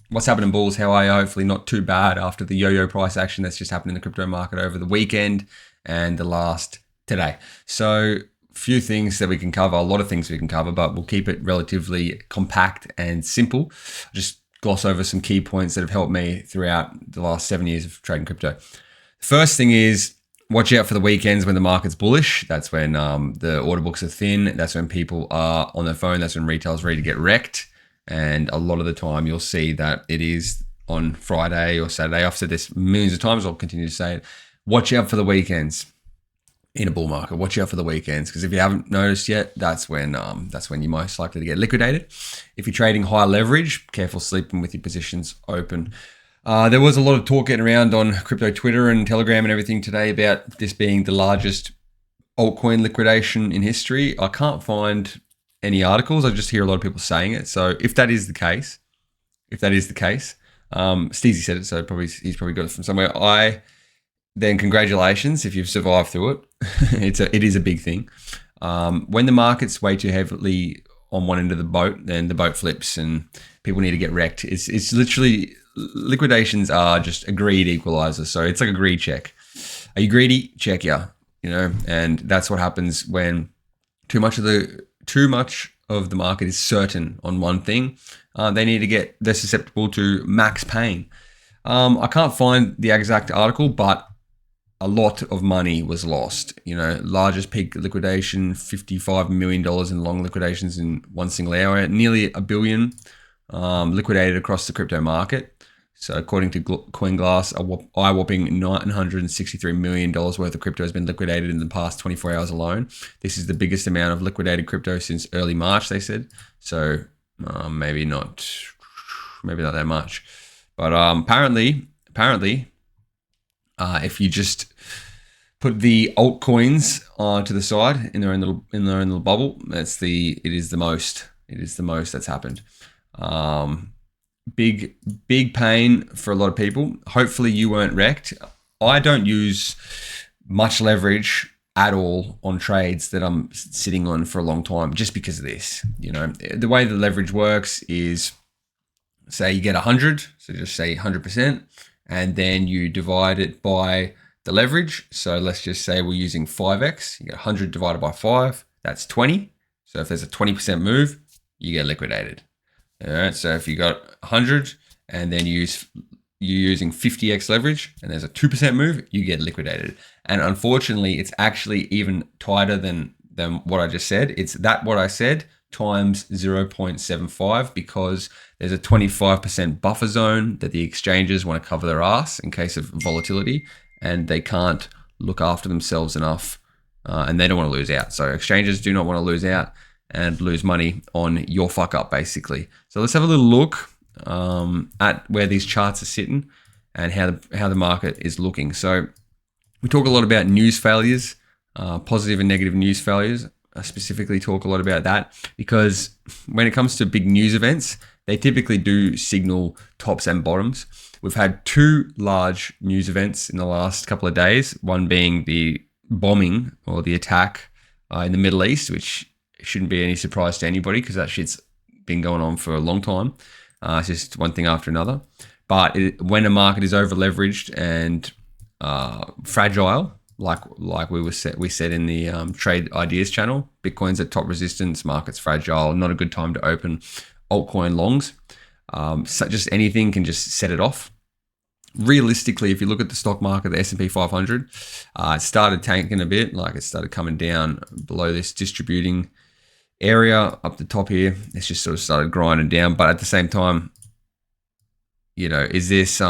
What's happening, bulls? How are you? Hopefully not too bad after the yo-yo price action that's just happened in the crypto market over the weekend and the last today. So few things that we can cover, a lot of things we can cover, but we'll keep it relatively compact and simple. Just gloss over some key points that have helped me throughout the last 7 years of trading crypto. First thing is, watch out for the weekends when the market's bullish. That's when the order books are thin. That's when people are on their phone. That's when retail's ready to get wrecked. And a lot of the time you'll see that it is on Friday or Saturday. I've said this millions of times. I'll continue to say it. Watch out for the weekends in a bull market. Watch out for the weekends, because if you haven't noticed yet, that's when you're most likely to get liquidated. If you're trading high leverage, careful sleeping with your positions open. There was a lot of talk getting around on crypto Twitter and Telegram and everything today about this being the largest altcoin liquidation in history. I can't find any articles. I just hear a lot of people saying it. So if that is the case, Steezy said it, so he's probably got it from somewhere. Then congratulations if you've survived through it. It is a big thing. When the market's way too heavily on one end of the boat, then the boat flips and people need to get wrecked. It's literally, liquidations are just a greed equalizer. So it's like a greed check. Are you greedy? Check yeah. And that's what happens when too much of the market is certain on one thing. They're susceptible to max pain. I can't find the exact article, but a lot of money was lost. Largest peak liquidation, $55 million in long liquidations in one single hour, nearly $1 billion liquidated across the crypto market. So according to CoinGlass, a eye-whopping $963 million worth of crypto has been liquidated in the past 24 hours alone. This is the biggest amount of liquidated crypto since early March, they said. So maybe not that much. But apparently, if you just put the altcoins to the side in their own little bubble, it is the most that's happened. Big pain for a lot of people. Hopefully you weren't wrecked. I don't use much leverage at all on trades that I'm sitting on for a long time just because of this. The way the leverage works is, say you get 100, so just say 100%, and then you divide it by the leverage. So let's just say we're using 5x. You get 100 divided by 5, that's 20. So if there's a 20% move, you get liquidated. All right, so if you got 100 and then you're using 50x leverage and there's a 2% move, you get liquidated. And unfortunately, it's actually even tighter than what I just said. It's what I said times 0.75, because there's a 25% buffer zone that the exchanges want to cover their ass in case of volatility, and they can't look after themselves enough, and they don't want to lose out. So exchanges do not want to lose out and lose money on your fuck up, basically. So let's have a little look at where these charts are sitting and how the market is looking. So we talk a lot about news failures, positive and negative news failures. I specifically talk a lot about that because when it comes to big news events, they typically do signal tops and bottoms. We've had two large news events in the last couple of days, one being the bombing or the attack in the Middle East, which shouldn't be any surprise to anybody because that shit's been going on for a long time. It's just one thing after another. But when a market is over leveraged and fragile, like we said in the Trade Ideas channel, Bitcoin's at top resistance, market's fragile, not a good time to open altcoin longs. So just anything can just set it off. Realistically, if you look at the stock market, the S&P 500, it started tanking a bit, like it started coming down below this distributing area up the top here. It's just sort of started grinding down, but at the same time, is this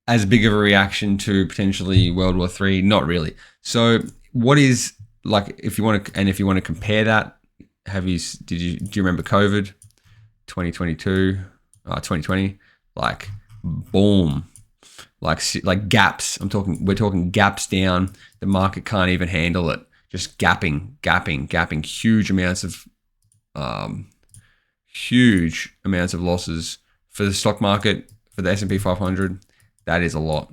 as big of a reaction to potentially World War III? Not really. So what is, like, if you want to compare that, do you remember COVID 2020, like boom, like gaps. We're talking gaps down. The market can't even handle it. Just gapping, huge amounts of losses for the stock market, for the S&P 500. That is a lot,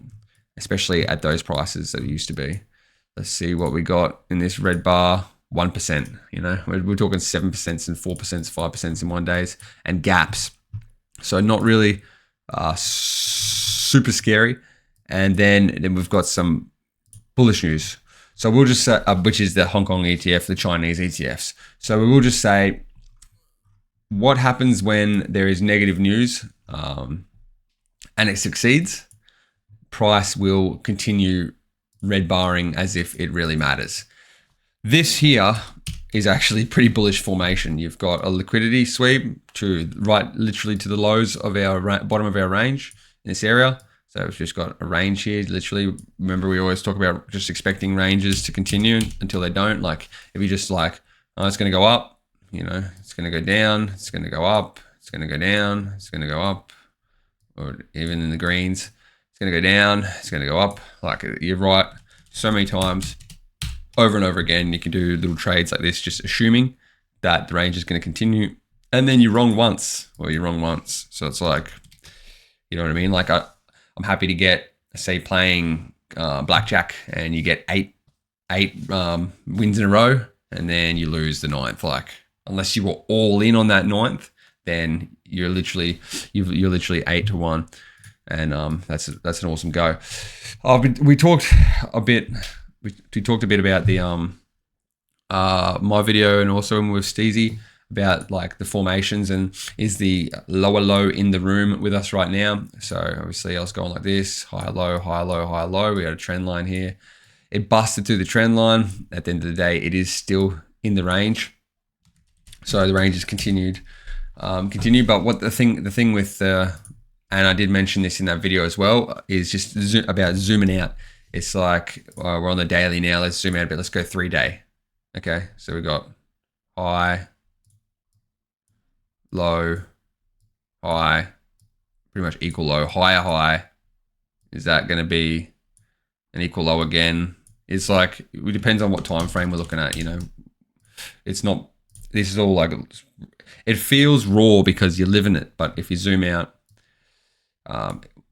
especially at those prices that it used to be. Let's see what we got in this red bar. 1%. You know, we're talking 7% and 4%, 5% in one days, and gaps. So not really super scary. And then we've got some bullish news. So we'll just say, which is the Hong Kong ETF, the Chinese ETFs. So we will just say, what happens when there is negative news and it succeeds? Price will continue red barring as if it really matters. This here is actually pretty bullish formation. You've got a liquidity sweep to literally to the lows of our bottom of our range in this area. So we've just got a range here, literally. Remember, we always talk about just expecting ranges to continue until they don't. Like if you just like, oh, it's going to go up, you know, it's going to go down, it's going to go up, it's going to go down, it's going to go up, or even in the greens, it's going to go down, it's going to go up. Like you're right so many times over and over again. You can do little trades like this, just assuming that the range is going to continue. And then you're wrong once, or you're wrong once. So it's like, you know what I mean? Like I'm happy to get, say, playing blackjack, and you get eight wins in a row, and then you lose the ninth. Like unless you were all in on that ninth, then you're literally 8-1, and that's an awesome go. We talked a bit about the my video, and also with Steezy, about like the formations, and is the lower low in the room with us right now. So obviously I was going like this, higher low, higher low, higher low. We had a trend line here. It busted through the trend line. At the end of the day, it is still in the range. So the range has continued. But what the thing with, and I did mention this in that video as well, is just about zooming out. It's like, we're on the daily now. Let's zoom out a bit. Let's go 3-day. Okay. So we got high, low, high, pretty much equal low, higher high. Is that going to be an equal low again? It's like, it depends on what time frame we're looking at, you know. It's not, this is all like, it feels raw because you live in it, but if you zoom out,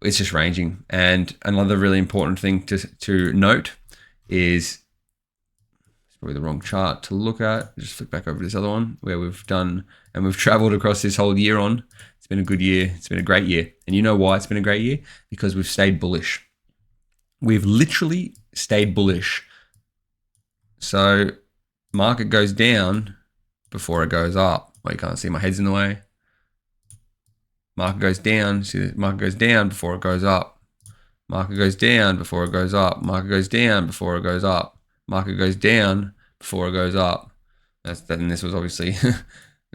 it's just ranging. And another really important thing to note is, it's probably the wrong chart to look at. Just flick back over to this other one where we've done, and we've traveled across this whole year on. It's been a good year. It's been a great year. And you know why it's been a great year? Because we've stayed bullish. We've literally stayed bullish. So market goes down before it goes up. Well, you can't see, my head's in the way. Market goes down. See, the market goes down before it goes up. Market goes down before it goes up. Market goes down before it goes up. Market goes down before it goes up. And this was obviously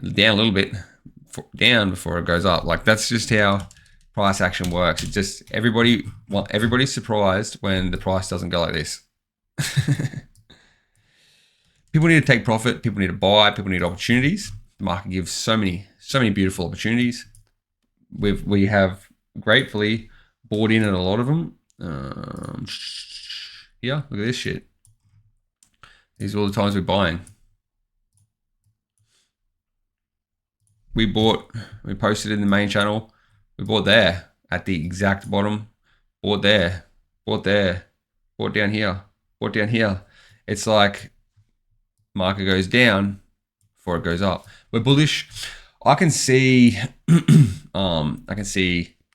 down a little bit, down before it goes up. Like that's just how price action works. It's just everybody's surprised when the price doesn't go like this. People need to take profit. People need to buy. People need opportunities. The market gives so many beautiful opportunities. We have gratefully bought in at a lot of them. Yeah, look at this shit. These are all the times we're buying. We posted in the main channel. We bought there at the exact bottom. Bought there, bought there, bought down here, bought down here. It's like market goes down before it goes up. We're bullish. I can see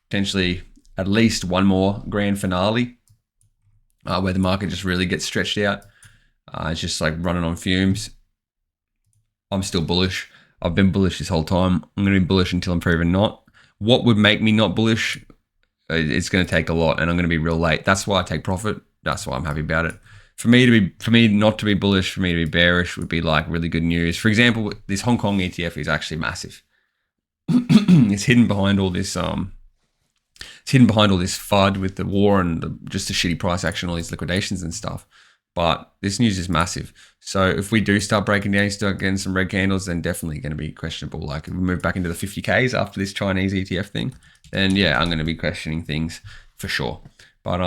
potentially at least one more grand finale where the market just really gets stretched out. It's just like running on fumes. I'm still bullish. I've been bullish this whole time. I'm going to be bullish until I'm proven not. What would make me not bullish? It's going to take a lot, and I'm going to be real late. That's why I take profit. That's why I'm happy about it. For me not to be bullish, for me to be bearish would be like really good news. For example, this Hong Kong ETF is actually massive. It's hidden behind all this. It's hidden behind all this FUD with the war and just the shitty price action, all these liquidations and stuff. But this news is massive. So if we do start breaking down, start getting some red candles, then definitely going to be questionable. Like if we move back into the 50Ks after this Chinese ETF thing, then yeah, I'm going to be questioning things for sure. But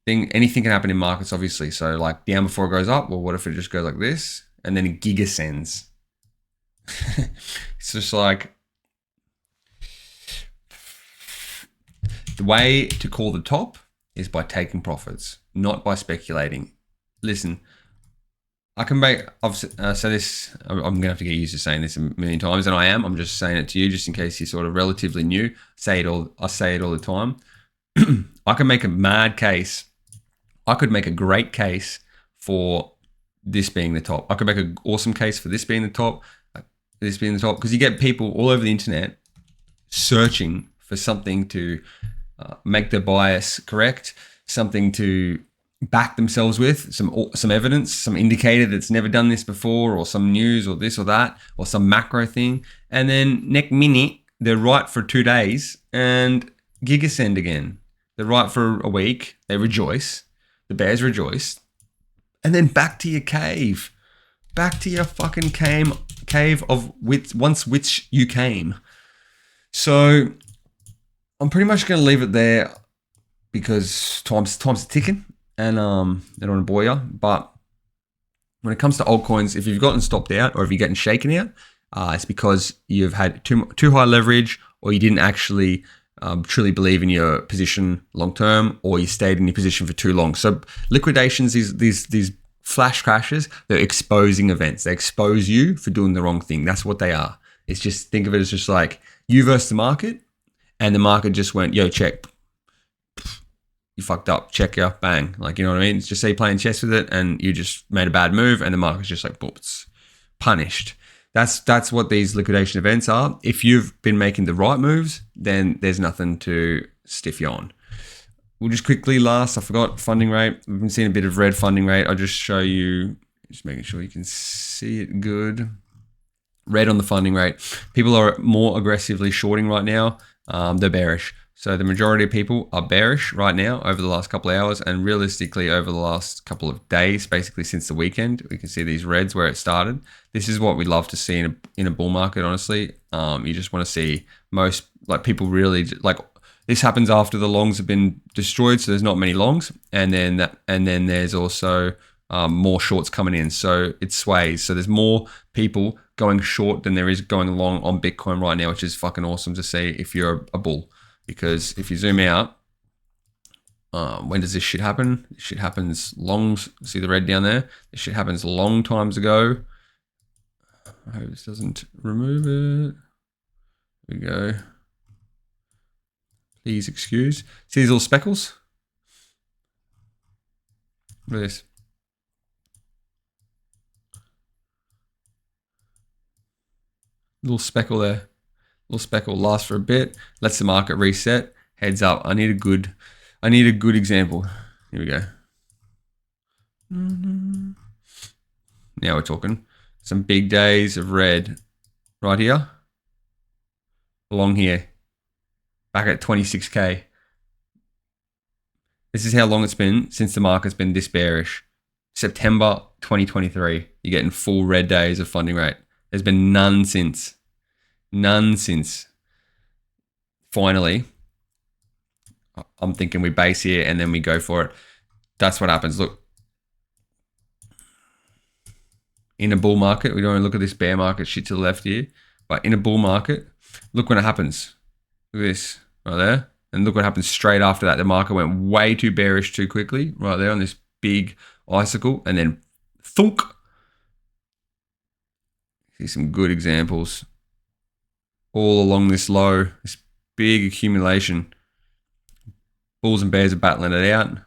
anything can happen in markets, obviously. So like down before it goes up, well, what if it just goes like this and then it gigascends? It's just like, the way to call the top is by taking profits, not by speculating. Listen, I can make. I've so this. I'm gonna have to get used to saying this a million times, and I am. I'm just saying it to you, just in case you're sort of relatively new. Say it all. I say it all the time. I can make a mad case. I could make a great case for this being the top. I could make an awesome case for this being the top. This being the top, because you get people all over the internet searching for something to make their bias correct, something to back themselves with, some evidence, some indicator that's never done this before, or some news, or this or that, or some macro thing, and then next minute they're right for 2 days and gig ascend again. They're right for a week. They rejoice. The bears rejoice, and then back to your cave, back to your fucking cave of which you came. So I'm pretty much going to leave it there because time's ticking, and I don't want to bore you. But when it comes to altcoins, if you've gotten stopped out or if you're getting shaken out, it's because you've had too high leverage, or you didn't actually truly believe in your position long term, or you stayed in your position for too long. So liquidations, these flash crashes, they're exposing events. They expose you for doing the wrong thing. That's what they are. It's just, think of it as just like you versus the market, and the market just went, yo, check. You fucked up, check ya, bang. Like, you know what I mean? It's just say playing chess with it, and you just made a bad move, and the market's just like, boops, punished. That's what these liquidation events are. If you've been making the right moves, then there's nothing to stiff you on. We'll just quickly I forgot funding rate. We've been seeing a bit of red funding rate. I'll just show you, just making sure you can see it good. Red on the funding rate. People are more aggressively shorting right now. They're bearish. So the majority of people are bearish right now over the last couple of hours, and realistically over the last couple of days, basically since the weekend. We can see these reds where it started. This is what we love to see in a bull market, honestly. You just want to see most, like, people really, like, this happens after the longs have been destroyed, so there's not many longs, and then there's also more shorts coming in, so it sways. So there's more people going short than there is going long on Bitcoin right now, which is fucking awesome to see if you're a bull. Because if you zoom out, when does this shit happen? This shit happens longs. See the red down there? This shit happens long times ago. I hope this doesn't remove it. Here we go. Please excuse. See these little speckles? Look at this. Little speckle there. Little speckle lasts for a bit, lets the market reset, heads up. I need a good example. Here we go. Now we're talking. Some big days of red right here. Along here. Back at 26K. This is how long it's been since the market's been this bearish. September 2023. You're getting full red days of funding rate. There's been none since. None since. Finally, I'm thinking we base here and then we go for it. That's what happens. Look, in a bull market, we don't want to look at this bear market shit to the left here, but in a bull market, look when it happens. Look at this right there. And look what happens straight after that. The market went way too bearish too quickly right there on this big icicle, and then thunk. See some good examples all along this low, this big accumulation. Bulls and bears are battling it out,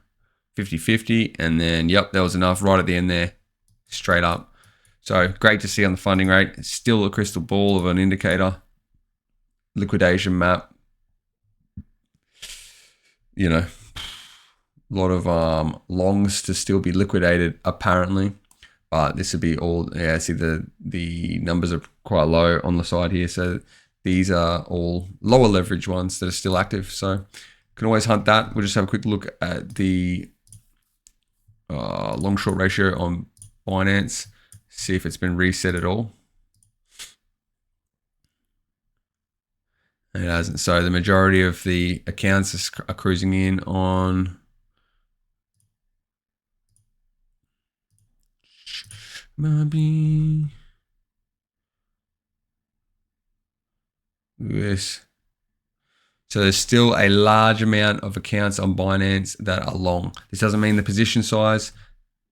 50-50, and then, yep, there was enough right at the end there, straight up. So great to see on the funding rate. It's still a crystal ball of an indicator. Liquidation map. You know, a lot of longs to still be liquidated, apparently. But this would be all, yeah, see the numbers are quite low on the side here. So these are all lower leverage ones that are still active. So you can always hunt that. We'll just have a quick look at the long short ratio on Binance. See if it's been reset at all. It hasn't. So the majority of the accounts are cruising in on maybe this. So there's still a large amount of accounts on Binance that are long. This doesn't mean the position size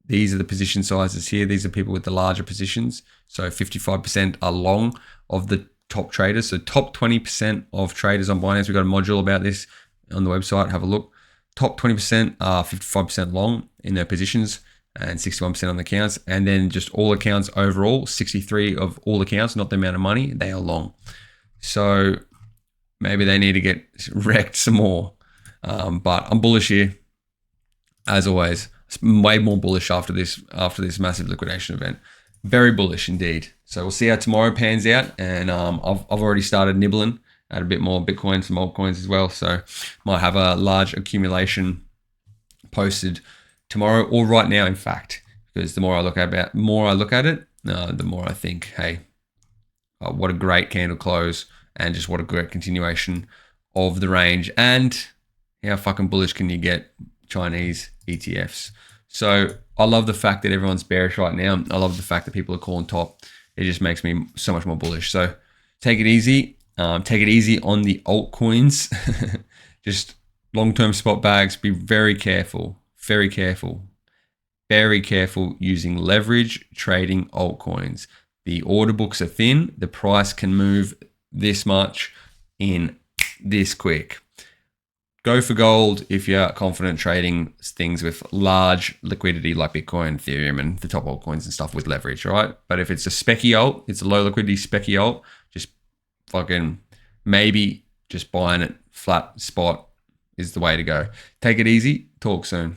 These are the position sizes here. These are people with the larger positions. So 55% are long of the top traders. So top 20% of traders on Binance. We've got a module about this on the website. Have a look. Top 20% are 55% long in their positions and 61% on the accounts. And then just all accounts overall, 63 of all accounts, not the amount of money, they are long. So maybe they need to get wrecked some more. But I'm bullish here, as always. Way more bullish after this massive liquidation event. Very bullish indeed. So we'll see how tomorrow pans out. And I've already started nibbling at a bit more Bitcoin, some altcoins as well. So might have a large accumulation posted tomorrow or right now, in fact, because the more I look at it, the more I think, hey, what a great candle close and just what a great continuation of the range. And how fucking bullish can you get Chinese ETFs? So I love the fact that everyone's bearish right now. I love the fact that people are calling top. It just makes me so much more bullish. So take it easy. Take it easy on the altcoins. Just long-term spot bags. Be very careful. Very careful. Very careful using leverage trading altcoins. The order books are thin. The price can move this much in this quick. Go for gold if you're confident trading things with large liquidity like Bitcoin, Ethereum, and the top altcoins and stuff with leverage, all right? But if it's a specky alt, it's a low liquidity specky alt, just fucking maybe just buying it flat spot is the way to go. Take it easy. Talk soon.